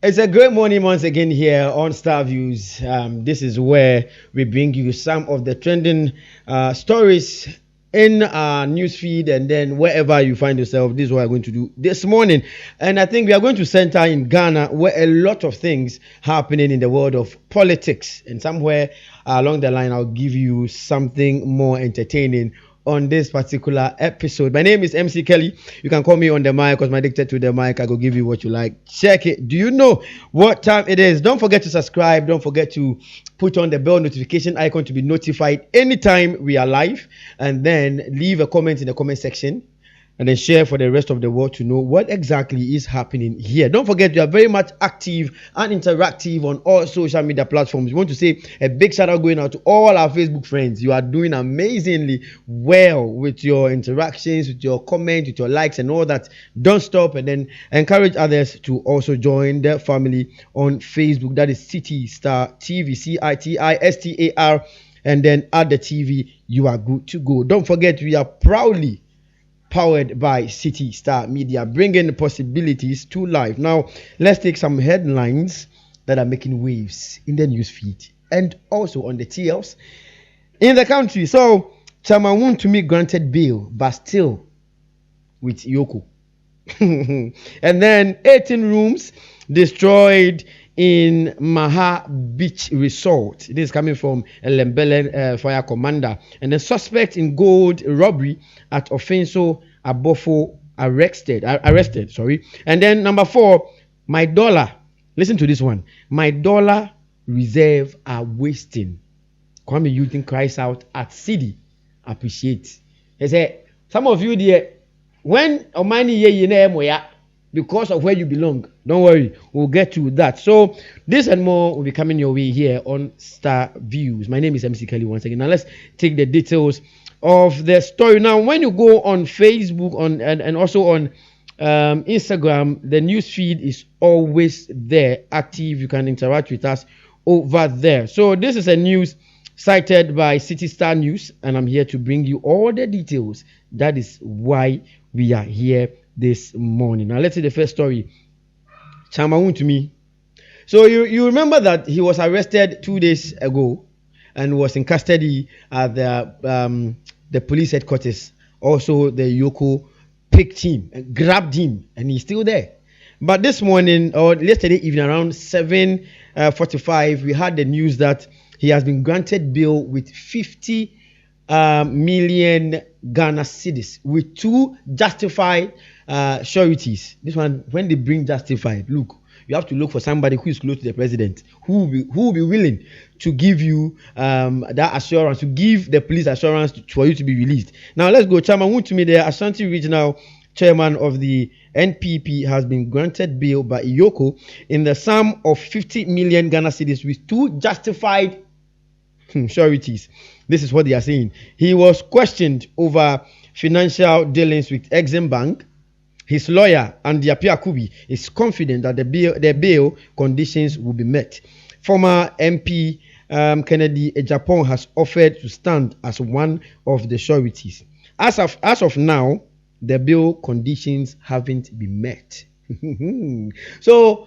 It's a great morning once again here on Star Views. This is where we bring you some of the trending stories in our newsfeed, and then wherever you find yourself, this is what we're going to do this morning. And I think we are going to center in Ghana, where a lot of things happening in the world of politics. And somewhere along the line, I'll give you something more entertaining on this particular episode. My name is MC Kelly. You can call me on the mic because I'm addicted to the mic. I will give you what you like. Check it. Do you know what time it is? Don't forget to subscribe. Don't forget to put on the bell notification icon to be notified anytime we are live. And then leave a comment in the comment section. And then share for the rest of the world to know what exactly is happening here. Don't forget, you are very much active and interactive on all social media platforms. We want to say a big shout out going out to all our Facebook friends. You are doing amazingly well with your interactions, with your comments, with your likes and all that. Don't stop, and then encourage others to also join the family on Facebook. That is City Star TV, CITISTAR, and then add the TV. You are good to go. Don't forget, we are proudly powered by City Star Media, bringing possibilities to life. Now, let's take some headlines that are making waves in the newsfeed and also on the TLs in the country. So, Chairman WONTUMI granted bail, but still with EOCO. And then 18 rooms destroyed in Maha Beach Resort. This is coming from Lembele Fire Commander. And the suspect in gold robbery at Offenso Abofo arrested. And then number 4, my dollar. Listen to this one. My dollar reserve are wasting. Kuami Eugene cries out at city. Appreciate. He said, some of you there, when Omani ye because of where you belong. Don't worry, we'll get to that. So this and more will be coming your way here on Star Views. My name is MC Kelly once again. Now let's take the details of the story. Now, when you go on Facebook and also on Instagram, the news feed is always there, active. You can interact with us over there. So this is a news cited by City Star News, and I'm here to bring you all the details. That is why we are here this morning. Now let's see the first story. Chairman WONTUMI. So you remember that he was arrested 2 days ago and was in custody at the police headquarters. Also, the EOCO picked him and grabbed him, and he's still there. But this morning, or yesterday evening around 7:45, we had the news that he has been granted bail with 50 million Ghana cedis with 2 justified sureties. This one, when they bring justified, look, you have to look for somebody who is close to the president, who will be willing to give you that assurance, to give the police assurance for you to be released. Now let's go. Chairman WONTUMI, the Ashanti Regional Chairman of the NPP, has been granted bail by EOCO in the sum of 50 million Ghana cedis with 2 justified sureties. This is what they are saying. He was questioned over financial dealings with Exim Bank. His lawyer, Andy Apiakubi, is confident that the bail conditions will be met. Former MP Kennedy Ejapon has offered to stand as one of the sureties. As of now, the bail conditions haven't been met. So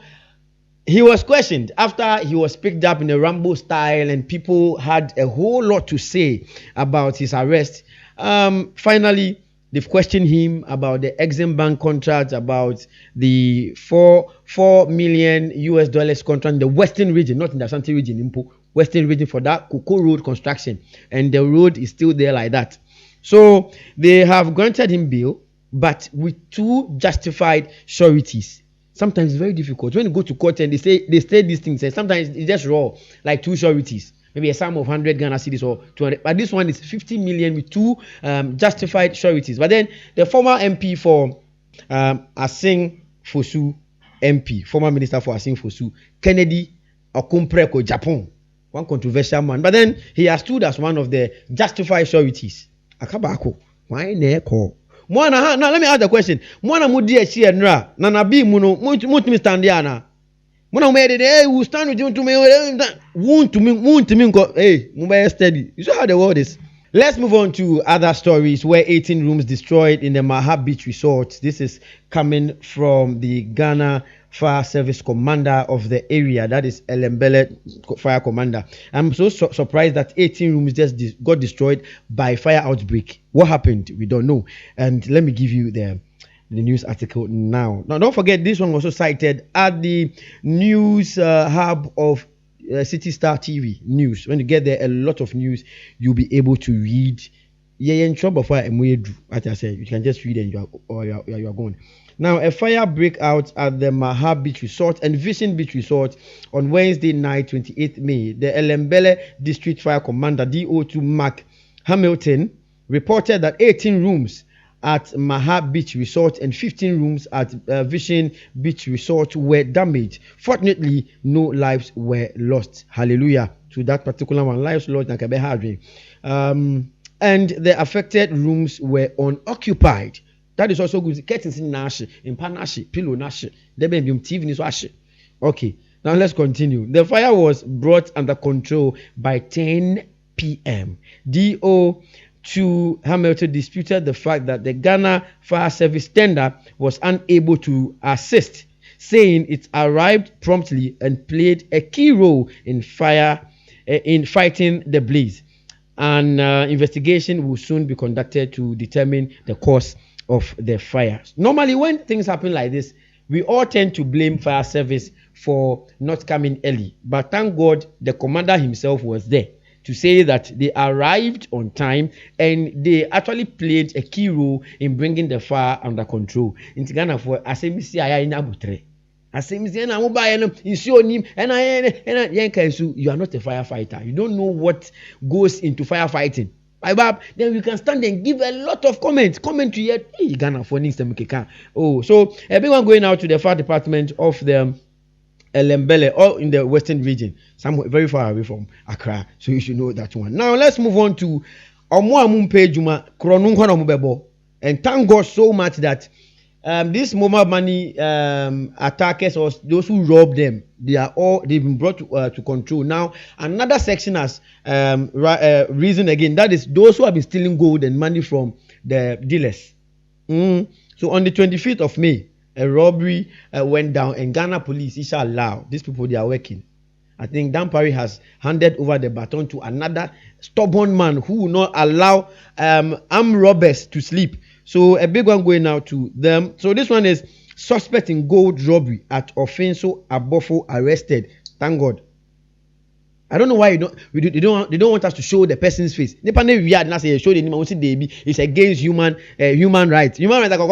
he was questioned after he was picked up in a Rambo style, and people had a whole lot to say about his arrest. Finally, they've questioned him about the Exim Bank contract, about the $4 million contract in the Western region, not in the Ashanti region, Western region, for that Cocoa Road construction, and the road is still there like that. So they have granted him bail, but with 2 justified sureties. Sometimes it's very difficult when you go to court and they say these things, and sometimes it's just raw, like 2 sureties, maybe a sum of 100 Ghana cedis or 200, but this one is 50 million with 2 justified sureties. But then the former MP for Asing Fosu MP, former minister for Asing Fosu, Kennedy Okumpreko Japan, one controversial man, but then he has stood as one of the justified sureties. Akabako, why neko? Now let me ask the question. Mwana mudi echi enra na nabi muno mutumi standiana. Mwana made it, we stand with you to me. WONTUMI, hey, mobile steady. You see how the world is. Let's move on to other stories where 18 rooms destroyed in the Maha Beach Resort. This is coming from the Ghana Fire Service Commander of the area, that is Elembele Fire Commander. I'm so surprised that 18 rooms just got destroyed by fire outbreak. What happened? We don't know. And let me give you the news article now. Now, don't forget, this one was also cited at the news hub of City Star TV news. When you get there, a lot of news you'll be able to read. Yeah, in trouble for as I said, you can just read and you are going. Now, a fire break out at the Maha Beach Resort and Vision Beach Resort on Wednesday night, 28th May. The Elembele District Fire Commander, DO2 Mark Hamilton, reported that 18 rooms at Maha Beach Resort and 15 rooms at Vision Beach Resort were damaged. Fortunately, no lives were lost. Hallelujah to that particular one. Lives lost. And the affected rooms were unoccupied. That is also good. Curtains in Nash, in Panashi, pillow Nash. There may be TV in Swash. Okay, now let's continue. The fire was brought under control by 10 p.m. DO2 Hamilton disputed the fact that the Ghana Fire Service tender was unable to assist, saying it arrived promptly and played a key role in fighting the blaze. An investigation will soon be conducted to determine the cause of the fire. Normally, when things happen like this, we all tend to blame fire service for not coming early. But thank God the commander himself was there to say that they arrived on time and they actually played a key role in bringing the fire under control. In Ghana, for asemisi aya ina butre. Asemisi na mobile no insuo nim ena yenka so you are not a firefighter. You don't know what goes into firefighting. Then we can stand and give a lot of commentary here. Hey, Ghana for instance. Oh, so everyone going out to the fire department of the Elembele, all in the western region, somewhere very far away from Accra. So you should know that one. Now let's move on to Omuamumpe Juma Kronunko. And thank God so much that these mobile money attackers or those who rob them, they've been brought to control. Now another section has reason again, that is those who have been stealing gold and money from the dealers. So on the 25th of May, a robbery went down, and Ghana police, inshallah, these people, they are working. I think Dan Parry has handed over the baton to another stubborn man who will not allow armed robbers to sleep. So a big one going out to them. So this one is suspect in gold robbery at Offenso Abofo arrested. Thank God. I don't know why they don't want us to show the person's face. Show the name. It's against human rights. Human rights.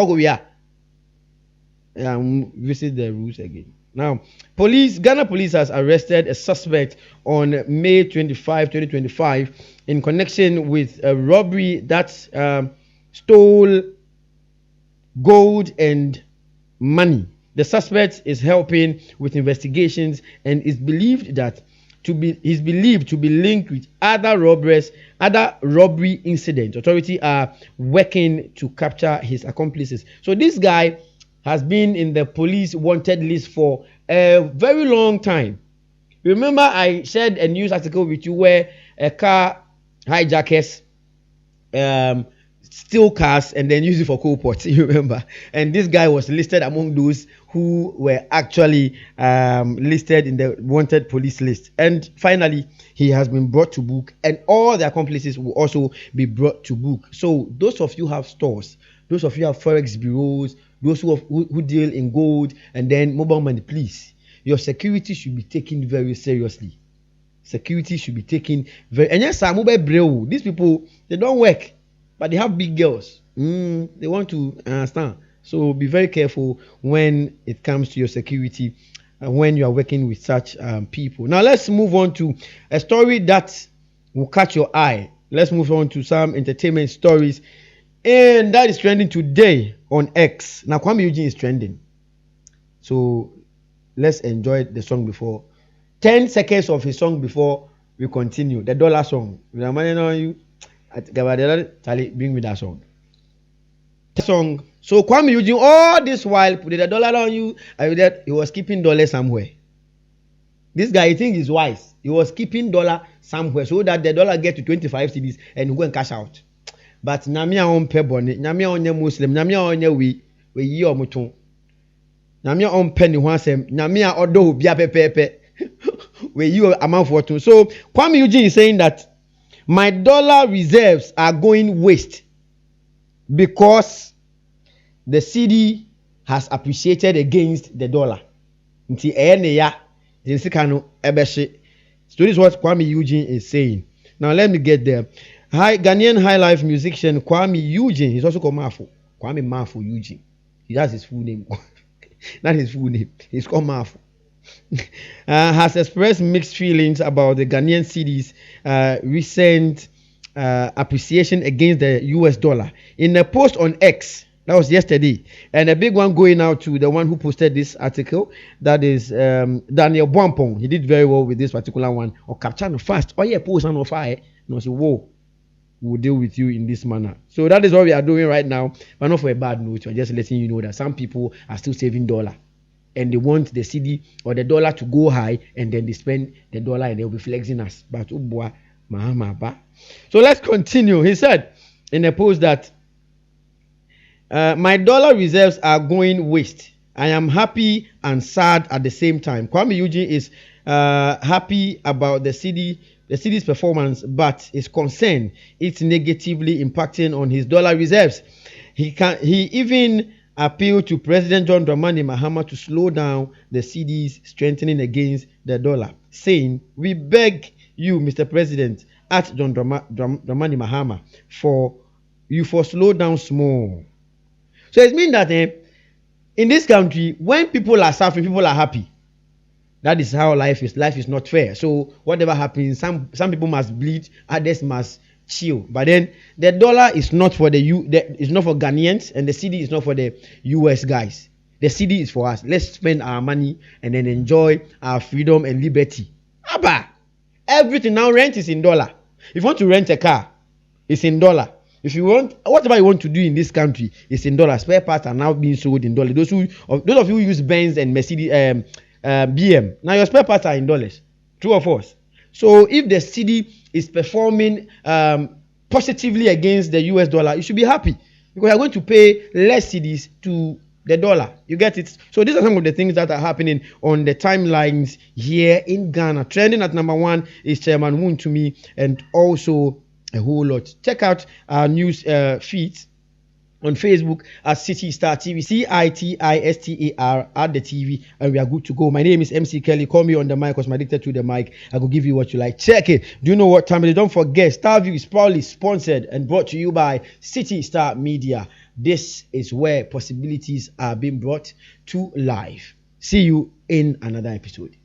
Visit the rules again. Now, Ghana police has arrested a suspect on May 25, 2025 in connection with a robbery that stole gold and money. The suspect is helping with investigations and is believed to be linked with other robbery incidents. Authorities are working to capture his accomplices. So this guy has been in the police wanted list for a very long time. Remember, I shared a news article with you where a car hijackers steal cars and then use it for coal pots. You remember? And this guy was listed among those who were actually listed in the wanted police list. And finally, he has been brought to book, and all the accomplices will also be brought to book. So those of you who have stores, those of you who have forex bureaus, those who deal in gold and then mobile money, please, your security should be taken very seriously. Security should be taken very. And yes, these people, they don't work, but they have big girls. They want to understand. So be very careful when it comes to your security when you are working with such people. Now let's move on to a story that will catch your eye. Let's move on to some entertainment stories. And that is trending today on X. Now, Kuami Eugene is trending. So, let's enjoy the song before. 10 seconds of his song before we continue. The dollar song. Charlie, bring me that song. So, Kuami Eugene, all this while, put the dollar on you. He was keeping dollars somewhere. This guy, I think, is wise. He was keeping dollar somewhere so that the dollar get to 25 cedis and go and cash out. But Namia on pebone, Namia on your Muslim, Namia on your we ye or muton. Namia on penny once, Namia or do bia pepe. Where you amount for two. So Kuami Eugene is saying that my dollar reserves are going waste because the cedi has appreciated against the dollar. So this is what Kuami Eugene is saying. Now let me get there. Ghanaian high life musician Kuami Eugene, he's also called Mafu. Kuami Mafu Eugene. He has his full name. Not his full name. He's called Mafu. Has expressed mixed feelings about the Ghanaian cedi's recent appreciation against the US dollar. In a post on X, that was yesterday, and a big one going out to the one who posted this article, that is Daniel Bwampong. He did very well with this particular one. Or capture no fast. Oh yeah, post on fire. No, so whoa, we'll deal with you in this manner. So that is what we are doing right now, but not for a bad note. We're just letting you know that some people are still saving dollar. And they want the cedi or the dollar to go high, and then they spend the dollar and they'll be flexing us. But so let's continue. He said in a post that my dollar reserves are going waste. I am happy and sad at the same time. Kuami Eugene is happy about the cedi's performance, but is concerned it's negatively impacting on his dollar reserves. He even appeal to President John Dramani Mahama to slow down the cedi's strengthening against the dollar, saying, "We beg you, Mr. President, at John Dramani Mahama, for slow down small." So it means that in this country, when people are suffering, people are happy. That is how life is. Life is not fair. So whatever happens, some people must bleed, others must chill. But then the dollar is not for it's not for Ghanaians, and the cedi is not for the US guys. The cedi is for us. Let's spend our money and then enjoy our freedom and liberty. Abba, everything now, rent is in dollar. If you want to rent a car, it's in dollar. If you want whatever you want to do in this country, it's in dollar. Spare parts are now being sold in dollar. Those of you who use Benz and Mercedes, BM, now your spare parts are in dollars. True or false? So if the cedi is performing positively against the US dollar, you should be happy because you are going to pay less cedis to the dollar. You get it? So these are some of the things that are happening on the timelines here in Ghana. Trending at number 1 is Chairman WONTUMI, and also a whole lot. Check out our news feeds on Facebook at City Star TV, CITISTAR at the TV, and we are good to go. My name is MC Kelly. Call me on the mic because I'm addicted to the mic. I will give you what you like. Check it. Do you know what time it is? Don't forget, Starview is proudly sponsored and brought to you by City Star Media. This is where possibilities are being brought to life. See you in another episode.